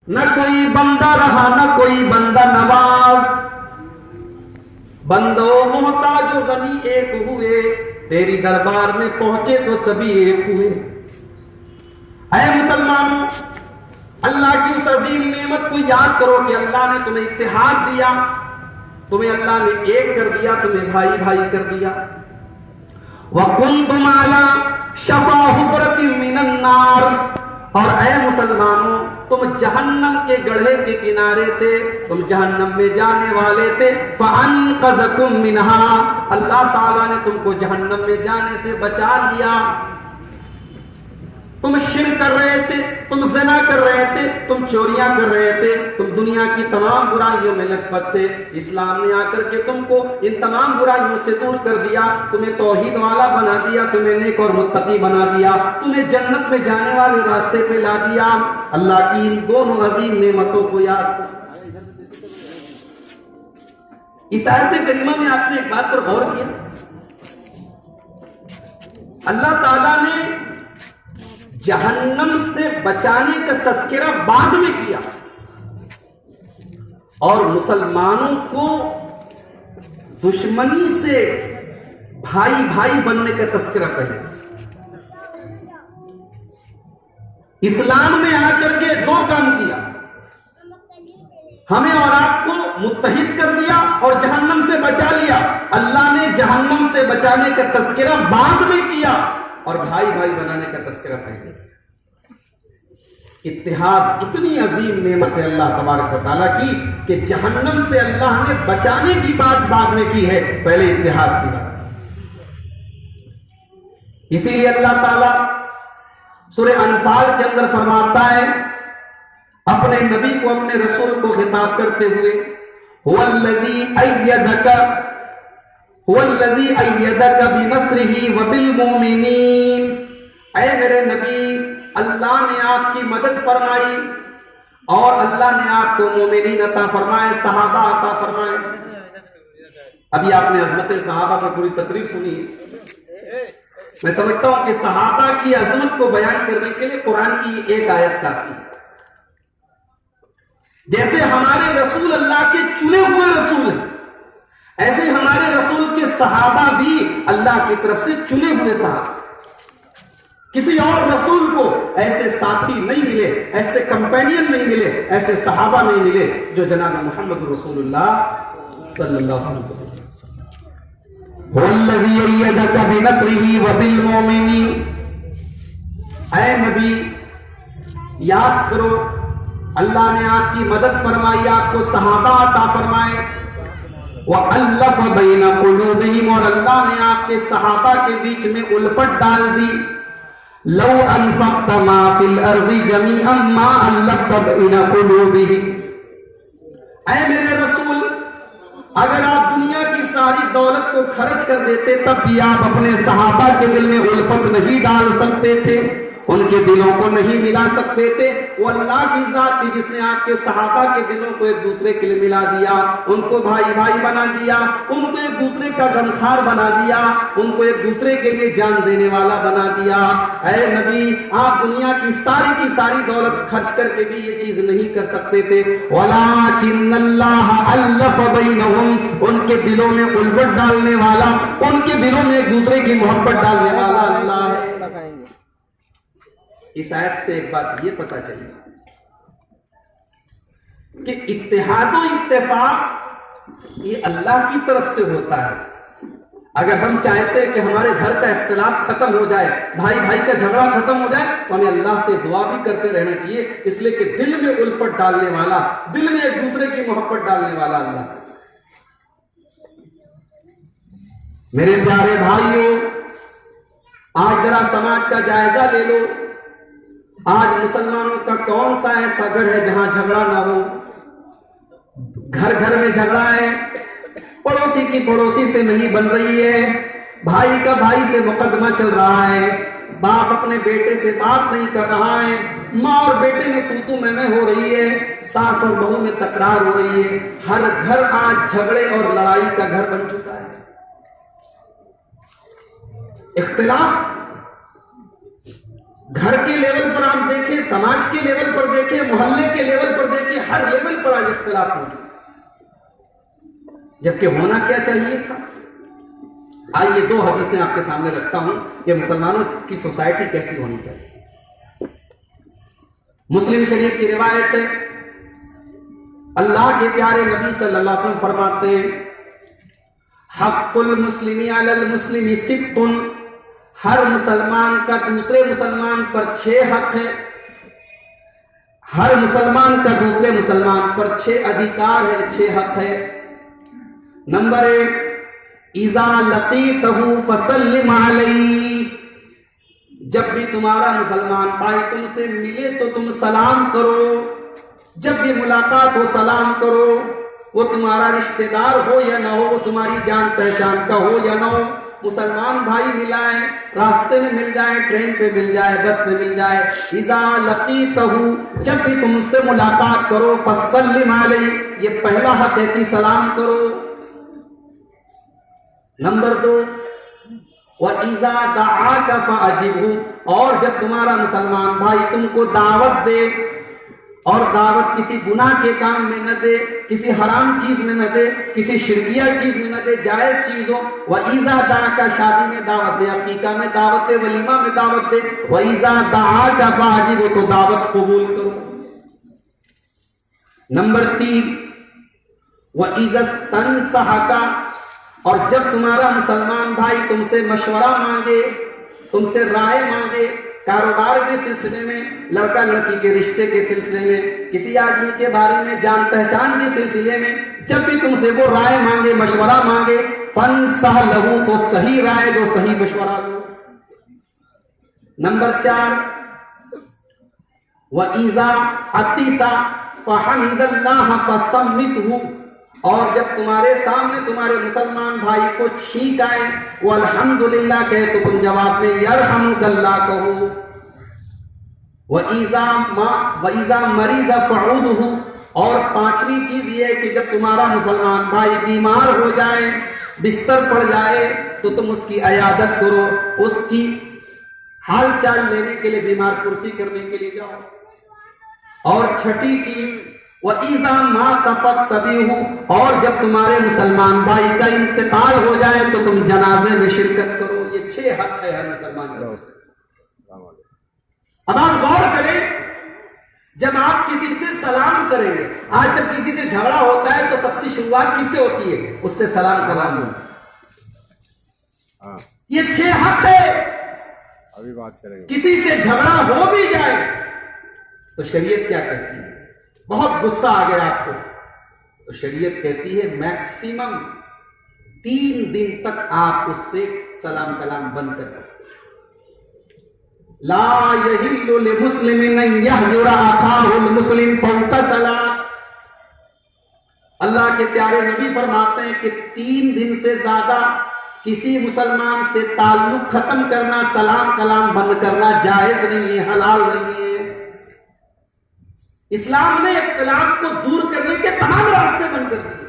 نہ کوئی بندہ رہا نہ کوئی بندہ نواز، بندو محتاج و غنی ایک ہوئے، تیری دربار میں پہنچے تو سبھی ایک ہوئے۔ اے مسلمانوں، اللہ کی اس عظیم نعمت کو یاد کرو کہ اللہ نے تمہیں اتحاد دیا، تمہیں اللہ نے ایک کر دیا، تمہیں بھائی بھائی کر دیا۔ وَكُنْتُمْ عَلَى شَفَا حُفْرَةٍ مِّنَ النَّارِ، اور اے مسلمانوں تم جہنم کے گڑھے کے کنارے تھے، تم جہنم میں جانے والے تھے۔ فَأَنْقَذَكُم مِّنْهَا، اللہ تعالیٰ نے تم کو جہنم میں جانے سے بچا لیا۔ تم شرک کر رہے تھے، تم زنا کر رہے تھے، تم چوریاں کر رہے تھے، تم دنیا کی تمام برائیوں میں لطفت تھے۔ اسلام نے آ کر کے تم کو ان تمام برائیوں سے دور کر دیا، تمہیں توحید والا بنا دیا، تمہیں نیک اور متقی بنا دیا، تمہیں جنت میں جانے والے راستے پہ لا دیا۔ اللہ کی ان دونوں عظیم نعمتوں کو یاد کرو۔ اس آیت کریمہ میں آپ نے ایک بات پر غور کیا، اللہ تعالیٰ نے جہنم سے بچانے کا تذکرہ بعد میں کیا اور مسلمانوں کو دشمنی سے بھائی بھائی بننے کا تذکرہ پہلے۔ اسلام نے آ کر کے دو کام کیا، ہمیں اور آپ کو متحد کر دیا اور جہنم سے بچا لیا۔ اللہ نے جہنم سے بچانے کا تذکرہ بعد میں کیا اور بھائی بھائی بنانے کا تذکرہ پہلے۔ اتحاد اتنی عظیم نعمت ہے اللہ تبارک و تعالیٰ کی کہ جہنم سے اللہ نے بچانے کی بات بعد میں کی ہے، پہلے اتحاد کی بات۔ اسی لیے اللہ تعالیٰ سورہ انفال کے اندر فرماتا ہے اپنے نبی کو، اپنے رسول کو خطاب کرتے ہوئے، هو الذی ایدک بنصرہ وبالمؤمنین، اے میرے نبی اللہ نے آپ کی مدد فرمائی اور اللہ نے آپ کو مومنین عطا فرمائے، صحابہ عطا فرمائے۔ ابھی آپ نے عظمت صحابہ کی پوری تقریر سنی ہے، میں سمجھتا ہوں کہ صحابہ کی عظمت کو بیان کرنے کے لیے قرآن کی ایک آیت کافی ہے۔ جیسے ہمارے رسول اللہ کے چنے ہوئے رسول ہیں، ایسے ہمارے رسول کے صحابہ بھی اللہ کی طرف سے چنے ہوئے صحابہ۔ کسی اور رسول کو ایسے ساتھی نہیں ملے، ایسے کمپینین نہیں ملے، ایسے صحابہ نہیں ملے جو جناب محمد رسول اللہ صلی اللہ علیہ وسلم۔ وَالَّذِي أَيَّدَكَ بِنَصْرِهِ وَبِالْمُؤْمِنِينَ، اے نبی یاد کرو اللہ نے آپ کی مدد فرمائی، آپ کو صحابہ عطا فرمائے۔ وَأَلَّفَ بَيْنَ قُلُوبِهِمْ، اور اللہ نے آپ کے صحابہ کے بیچ میں الفت ڈال دی۔ لو انفقت ما فی الارض جميعا ما الفت بین قلوبهم، اے میرے رسول اگر آپ دنیا کی ساری دولت کو خرچ کر دیتے تب بھی آپ اپنے صحابہ کے دل میں الفت نہیں ڈال سکتے تھے، ان کے دلوں کو نہیں ملا سکتے تھے۔ وہ اللہ کی ذات تھی جس نے آپ کے صحابہ کے دلوں کو ایک دوسرے کے لیے ملا دیا، ان کو بھائی بھائی بنا دیا، ان کو ایک دوسرے کا غمخوار بنا دیا، ان کو ایک دوسرے کے لیے جان دینے والا بنا دیا۔ اے نبی آپ دنیا کی ساری دولت خرچ کر کے بھی یہ چیز نہیں کر سکتے تھے۔ وَلَٰكِنَّ اللَّهَ أَلَّفَ بَيْنَهُمْ، ان کے دلوں میں الفت ڈالنے والا، ان کے دلوں میں ایک دوسرے کی محبت ڈالنے والا اللہ ہے۔ اس آیت سے ایک بات یہ پتہ چلی کہ اتحاد و اتفاق یہ اللہ کی طرف سے ہوتا ہے۔ اگر ہم چاہتے ہیں کہ ہمارے گھر کا اختلاف ختم ہو جائے، بھائی بھائی کا جھگڑا ختم ہو جائے، تو ہمیں اللہ سے دعا بھی کرتے رہنا چاہیے، اس لیے کہ دل میں الفت ڈالنے والا، دل میں ایک دوسرے کی محبت ڈالنے والا اللہ۔ میرے پیارے بھائیوں، آج ذرا سماج کا جائزہ لے لو، آج مسلمانوں کا کون سا ایسا گھر ہے جہاں جھگڑا نہ ہو؟ گھر گھر میں جھگڑا ہے، پڑوسی کی پڑوسی سے نہیں بن رہی ہے، بھائی کا بھائی سے مقدمہ چل رہا ہے، باپ اپنے بیٹے سے بات نہیں کر رہا ہے، ماں اور بیٹے میں تو میں ہو رہی ہے، ساس اور بہو میں تکرار ہو رہی ہے۔ ہر گھر آج جھگڑے اور لڑائی کا گھر بن چکا ہے۔ اختلاف، گھر کے لیول پر آپ دیکھیں، سماج کے لیول پر دیکھیں، محلے کے لیول پر دیکھیں، ہر گھر آج جھگڑے اور لڑائی کا گھر بن چکا ہے۔ اختلاف، گھر کے لیول پر دیکھیں، سماج کے لیول پر دیکھیں، محلے کے لیول پر دیکھیں، ہر گھر آج جھگڑے اور لڑائی کا گھر بن چکا ہے۔ ہر لیول پر آج اختلاف موجود، جبکہ ہونا کیا چاہیے تھا۔ آئیے 2 حدیثیں آپ کے سامنے رکھتا ہوں کہ مسلمانوں کی سوسائٹی کیسی ہونی چاہیے۔ مسلم شریف کی روایت ہے، اللہ کے پیارے نبی صلی اللہ علیہ وسلم فرماتے ہیں حق المسلم علی المسلم 6، ہر مسلمان کا دوسرے مسلمان پر 6 حق ہے، ہر مسلمان کا دوسرے مسلمان پر 6 ادھیکار ہے، 6 حق ہے۔ نمبر 1، اذا لقیتہ فسلم علیہ، جب بھی تمہارا مسلمان بھائی تم سے ملے تو تم سلام کرو، جب بھی ملاقات ہو سلام کرو، وہ تمہارا رشتہ دار ہو یا نہ ہو، وہ تمہاری جان پہچان کا ہو یا نہ ہو، مسلمان بھائی ملائے، راستے میں مل جائے، ٹرین پہ مل جائے، بس میں مل جائے، اذا لقیتہ، جب بھی تم اس سے ملاقات کرو، فسلم علیہ، یہ پہلا حق ہے کہ سلام کرو۔ نمبر 2، وَإِذَا دَعَاكَ فَأَجِبْهُ، اور جب تمہارا مسلمان بھائی تم کو دعوت دے، اور دعوت کسی گناہ کے کام میں نہ دے، کسی حرام چیز میں نہ دے، کسی شرکیہ چیز میں نہ دے، جائز چیز ہو، وَإِذَا دَعَاكَ، شادی میں دعوت دے، عقیقہ میں دعوت دے، ولیمہ میں دعوت دے، وَإِذَا دَعَاكَ فَأَجِبْهُ، تو دعوت قبول کرو۔ نمبر 3، وَإِذَا اسْتَنصَحَكَ، اور جب تمہارا مسلمان بھائی تم سے مشورہ مانگے، تم سے رائے مانگے، کاروبار کے سلسلے میں، لڑکا لڑکی کے رشتے کے سلسلے میں، کسی آدمی کے بارے میں جان پہچان کے سلسلے میں، جب بھی تم سے وہ رائے مانگے، مشورہ مانگے، فَانصَحْ لَهُ، تو صحیح رائے دو، صحیح مشورہ دو۔ نمبر 4، وَإِذَا عَطِسَ فَحَمِدَ اللَّهَ فَسَمِّتْهُ، اور جب تمہارے سامنے تمہارے مسلمان بھائی کو چھینک آئے، وہ الحمدللہ کہے تو تم جواب میں یرحمک اللہ کہو۔ وَإِذَا مَرِضَ فَعُودْهُ، اور 5ویں چیز یہ ہے کہ جب تمہارا مسلمان بھائی بیمار ہو جائے، بستر پڑ جائے، تو تم اس کی عیادت کرو، اس کی حال چال لینے کے لیے، بیمار پرسی کرنے کے لیے جاؤ۔ اور 6ٹھی چیز، وَإِذَا مَاتَ فَاتَّبِعْهُ، اور جب تمہارے مسلمان بھائی کا انتقال ہو جائے تو تم جنازے میں شرکت کرو۔ یہ 6 حق ہے ہر مسلمان کا۔ اب آپ غور کریں، جب آپ کسی سے سلام کریں گے، آج جب کسی سے جھگڑا ہوتا ہے تو سب سے شروعات کس سے ہوتی ہے؟ اس سے سلام کلام ہوتا ہے۔ یہ 6 حق ہے۔ ابھی بات کریں گے۔ کسی سے جھگڑا ہو بھی جائے تو شریعت کیا کہتی ہے؟ بہت غصہ آ گیا آپ کو تو شریعت کہتی ہے میکسیمم 3 دن تک آپ اس سے سلام کلام بند کر سکتے۔ لا یحل لمسلم ان یہجر اخاہ المسلم فوق 3، اللہ کے پیارے نبی فرماتے ہیں کہ 3 دن سے زیادہ کسی مسلمان سے تعلق ختم کرنا، سلام کلام بند کرنا جائز نہیں ہے، حلال نہیں ہے۔ اسلام نے اختلاف کو دور کرنے کے تمام راستے بند کر دیے۔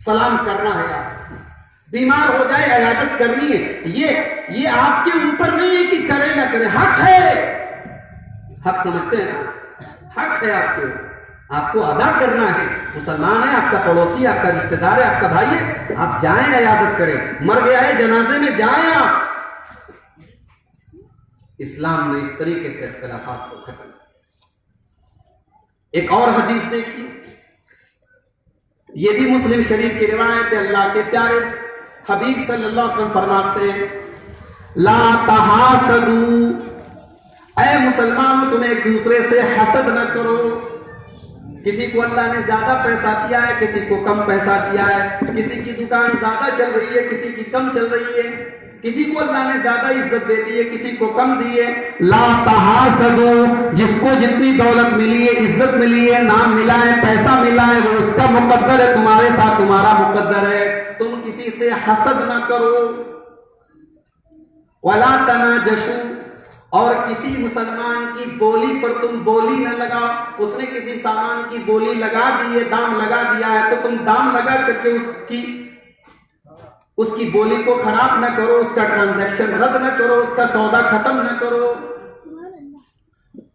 سلام کرنا ہے، آپ بیمار ہو جائے عیادت کرنی ہے، یہ آپ کے اوپر نہیں ہے کہ کرے نہ کرے، حق ہے۔ حق سمجھتے ہیں نا؟ حق ہے آپ کے، آپ کو ادا کرنا ہے۔ مسلمان ہے، آپ کا پڑوسی، آپ کا رشتہ دار ہے، آپ کا بھائی ہے، آپ جائیں عیادت کریں، مر گیا ہے جنازے میں جائیں آپ۔ اسلام نے اس طریقے سے اختلافات کو ختم کیا۔ ایک اور حدیث دیکھیے، یہ بھی مسلم شریف کی روایت ہے، اللہ کے پیارے حبیب صلی اللہ علیہ وسلم فرماتے ہیں لا تحاسدوا، اے مسلمان تم ایک دوسرے سے حسد نہ کرو۔ کسی کو اللہ نے زیادہ پیسہ دیا ہے، کسی کو کم پیسہ دیا ہے، کسی کی دکان زیادہ چل رہی ہے، کسی کی کم چل رہی ہے، کسی کو اللہ نے زیادہ عزت دے دی ہے، کسی کو کم دی ہے۔ لا تحاسدوا، جس کو جتنی دولت ملی ہے، عزت ملی ہے، نام ملا ہے، پیسہ ملا ہے، وہ اس کا مقدر ہے، تمہارے ساتھ تمہارا مقدر ہے۔ تم کسی سے حسد نہ کرو۔ ولا تناجشوا، اور کسی مسلمان کی بولی پر تم بولی نہ لگاؤ۔ اس نے کسی سامان کی بولی لگا دی ہے، دام لگا دیا ہے، تو تم دام لگا کر کے اس کی بولی کو خراب نہ کرو، اس کا ٹرانزیکشن رد نہ کرو، اس کا سودا ختم نہ کرو۔